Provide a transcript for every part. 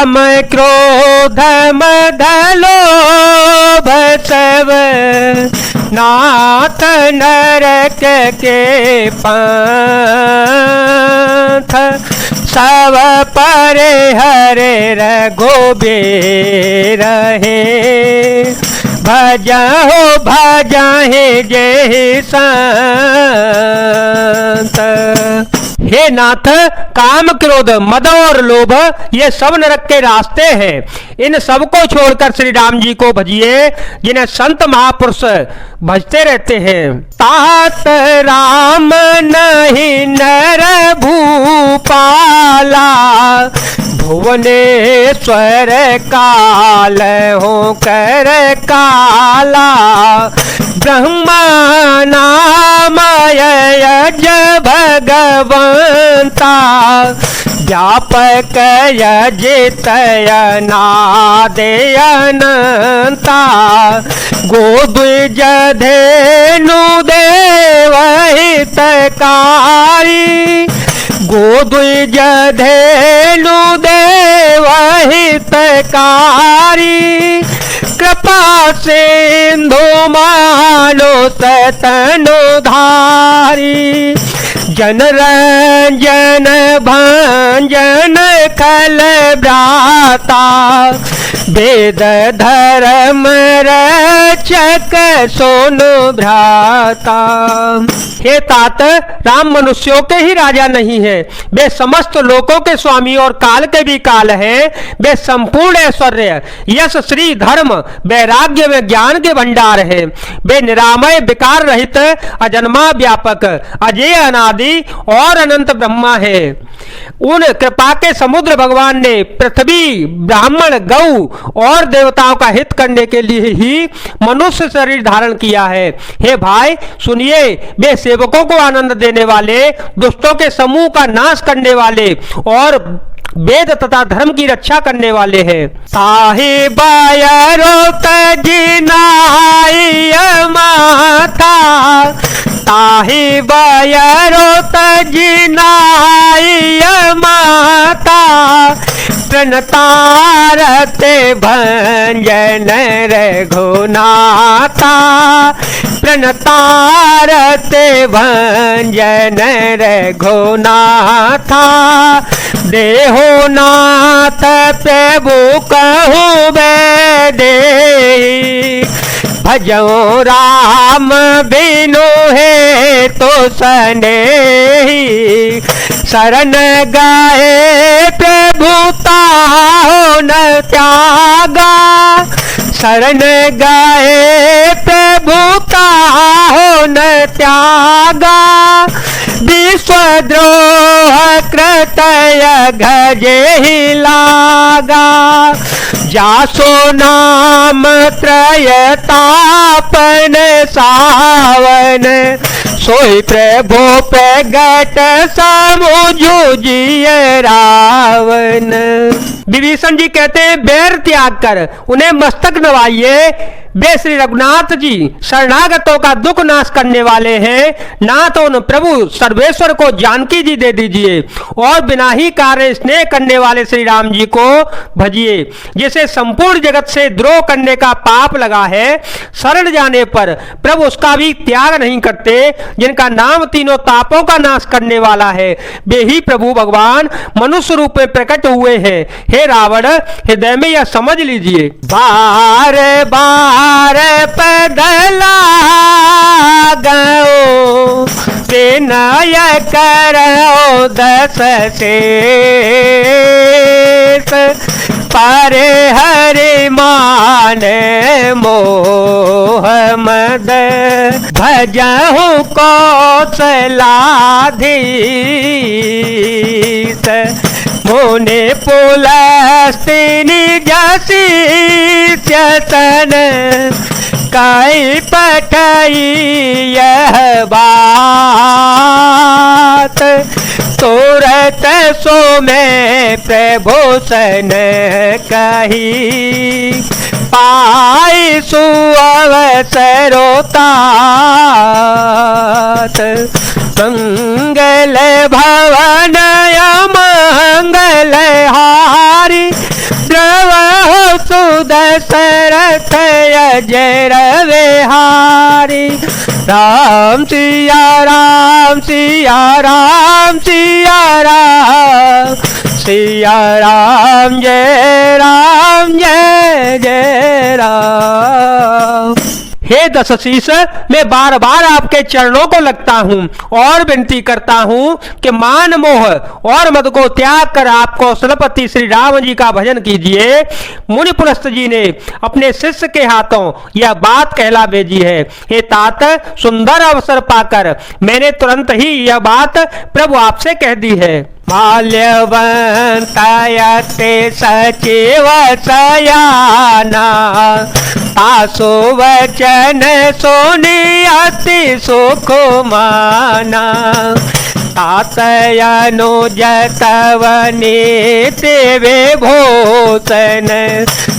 काम क्रोध मद लोभ सब नाथ नरक के पंथ सब परे हरे रघुबीर रहे भजहो भजहि जेहि संत। हे नाथ, काम क्रोध मद और लोभ ये सब नरक के रास्ते हैं। इन सब को छोड़कर श्री राम जी को भजिए जिन्हें संत महापुरुष भजते रहते हैं। तात राम नहीं नर भूपाला भुवनेश्वर काल हो कर काला ब्रह्मा नामय यज भगवंता व्यापक यजितय नादय अनंता गोद्विज धेनु देव हितकारी गोद्विज धेनु देव हितकारी कृपा सिंधु मानुष तनुधारी जनरंजन भंजन खल भ्राता वेद धर्म रक्षक सोनु भ्राता। हे तात, राम मनुष्यों के ही राजा नहीं है, वे समस्त लोकों के स्वामी और काल के भी काल हैं। वे संपूर्ण ऐश्वर्य यश श्री धर्म वैराग्य में ज्ञान के भंडार हैं। वे निरामय विकार रहित अजन्मा व्यापक अजय अनादि और अनंत ब्रह्मा है। उन कृपा के समुद्र भगवान ने पृथ्वी ब्राह्मण गौ और देवताओं का हित करने के लिए ही मनुष्य शरीर धारण किया है। हे भाई सुनिए, वे सेवकों को आनंद देने वाले, दुष्टों के समूह का नाश करने वाले और वेद तथा धर्म की रक्षा करने वाले हैं। साहिब तजिनाई माथा ताहि बयरो तजिनाई माता प्रणतारते भंजन रघुनाथा प्रणतारते भंजन रघुनाथा देहो नाथ प्रभु कहु दे भजो राम बिनु है तो सनेही शरण गाए प्रभु ताहो न त्यागा शरण गाए प्रभु ताहो न त्यागा विश्वद्रोह कृतय गजे ही लागा जासो नाम त्रयतापन सावन सोई प्रभु प्रगट समुझो जिय रावण। विभीषण जी कहते हैं बैर त्याग कर उन्हें मस्तक नवाइए। वे श्री रघुनाथ जी शरणागतों का दुख नाश करने वाले हैं। ना तो उन प्रभु सर्वेश्वर को जानकी जी दे दीजिए और बिना ही कार्य स्नेह करने वाले श्री राम जी को भजिए, जिसे संपूर्ण जगत से द्रोह करने का पाप लगा है। शरण जाने पर प्रभु उसका भी त्याग नहीं करते, जिनका नाम तीनों तापों का नाश करने वाला है। वे ही प्रभु भगवान मनुष्य रूप में प्रकट हुए हैं। हे रावण, हृदय में यह समझ लीजिए, बार बार पदला गो विनय करो दस शेष परे हरि मान मोह मद भजहु कौशलाधीश मुनि पुलस्तिनी जसी चतन काई पठई यह बात तुरत सो में प्रभु सन कही पाई सुअवसरोतात मंगल भवन मंगल हारी दशरथ अजर विहारी। राम सिया राम सिया राम सिया राम, सिया राम जय जय राम। हे दशशीष, मैं बार बार आपके चरणों को लगता हूँ और विनती करता हूँ कि मान मोह और मद को त्याग कर आप कौशलपति श्री राम जी का भजन कीजिए। मुनि पुलस्त जी ने अपने शिष्य के हाथों यह बात कहला भेजी है। हे तात, सुंदर अवसर पाकर मैंने तुरंत ही यह बात प्रभु आपसे कह दी है। माल्यवंतयते सचिव सयाना, तासो वचन सुनि अति सुख माना। तातयनुज तवनि देवे भूषण,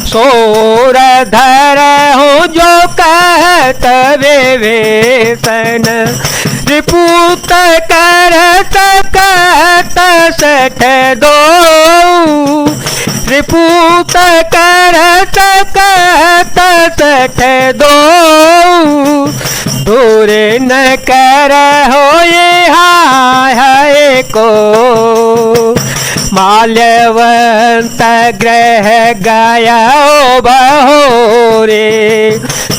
सोर धर हो जो कहत विभीषण। रिपुत करत कहत सठ दो, रिपुत करत कहत सठ दो। दूर न कर हो ये हाय को, माल्यवंत ग्रह गया बहोरे।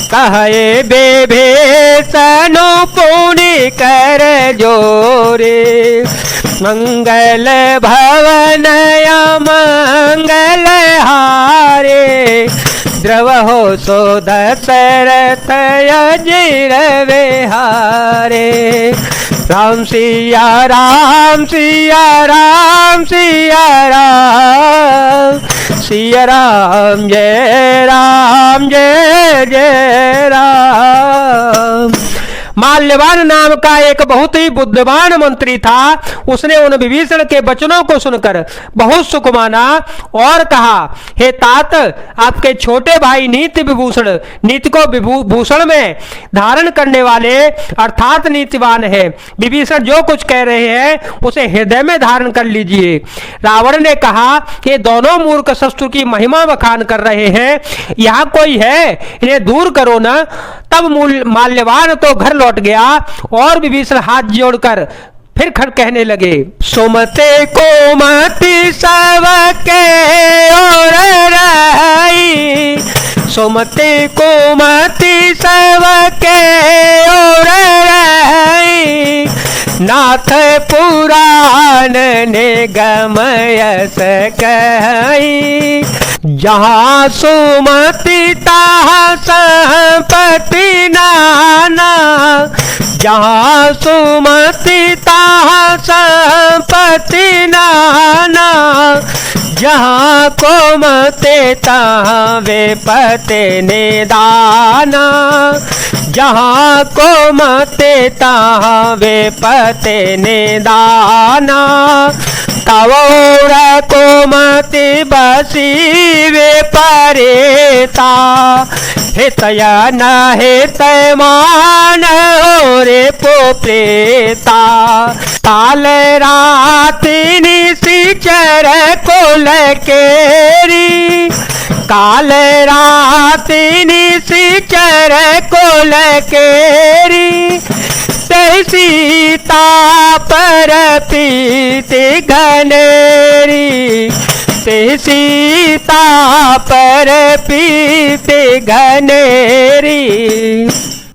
कहे विभीषण पुनि कर जोरे, मंगल भवन मंगल हारे। द्रवहो सो दशरथ अजर विहारे। राम सिया राम सिया राम सिया राम, सिया राम जय जय राम। माल्यवान नाम का एक बहुत ही बुद्धिमान मंत्री था। उसने उन विभीषण के वचनों को सुनकर बहुत सुख माना और कहा, हे तात, आपके छोटे भाई नीति विभूषण, नीति को भूषण में धारण करने वाले अर्थात नीतिवान है। विभीषण जो कुछ कह रहे हैं उसे हृदय में धारण कर लीजिए। रावण ने कहा कि दोनों मूर्ख शत्रु की महिमा बखान कर रहे हैं, यहाँ कोई है, इन्हें दूर करो ना। तब माल्यवान तो घर लौट गया और विभीषण हाथ जोड़कर फिर खड़ कहने लगे, सुमते को मति सबके और रही, सुमते को मति सबके और रही। नाथ पुराण निगम यस कही, जहाँ सुमति तहाँ संपत्ति नाना। जहाँ सुमति तहाँ संपत्ति नाना, जहाँ को मते तहाँ विपत्ति निदाना। जहाँ को मते तहाँ विपत्ति निदाना। तवोर को मति बसी विपरीता, हितया न हित मान रे पोप्रेता। ताल राति निशिचर कुल केरी, काल राति निशिचर कुल केरी। सीता पर प्रीति घनेरी, सीता पर प्रीति घनेरी।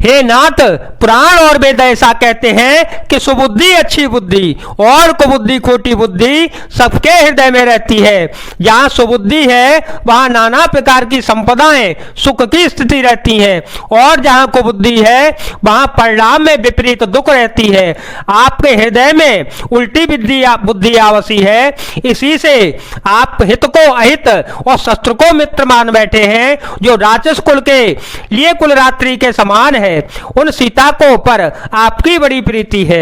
हे नाथ, पुराण और वेद ऐसा कहते हैं कि सुबुद्धि अच्छी बुद्धि और कुबुद्धि खोटी बुद्धि सबके हृदय में रहती है। जहाँ सुबुद्धि है वहाँ नाना प्रकार की संपदाएं सुख की स्थिति रहती है, और जहाँ कुबुद्धि है वहाँ परिणाम में विपरीत दुख रहती है। आपके हृदय में उल्टी बुद्धि आवसी है, इसी से आप हित को अहित और शत्रु को मित्र मान बैठे हैं, जो राक्षस कुल के लिए कुल रात्रि के समान है। उन सीता को पर आपकी बड़ी प्रीति है।